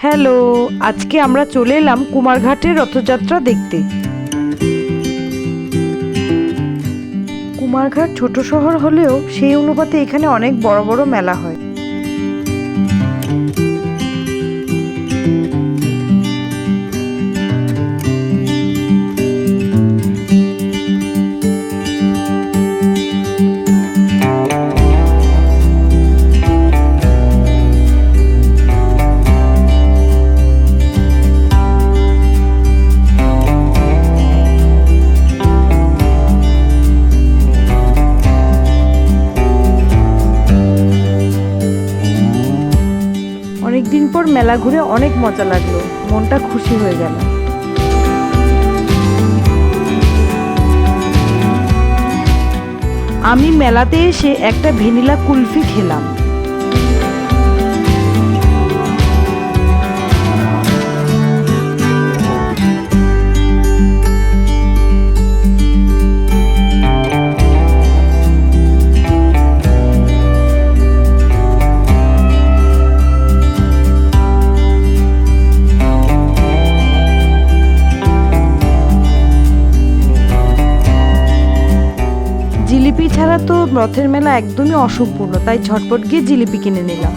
Hello, আজকে আমরা চলে এলাম কুমারঘাটের রথযাত্রা দেখতে। কুমারঘাট ছোট শহর হলেও সেই অনুপাতে এখানে অনেক বড় বড় মেলা হয়। অনেকদিন পর মেলা ঘুরে অনেক মজা লাগলো, মনটা খুশি হয়ে গেল। আমি মেলাতে এসে একটা ভ্যানিলা কুলফি খেলাম। জিলিপি ছাড়া তো রথের মেলা একদমই অসম্পূর্ণ, তাই ঝটপট গিয়ে জিলিপি কিনে নিলাম।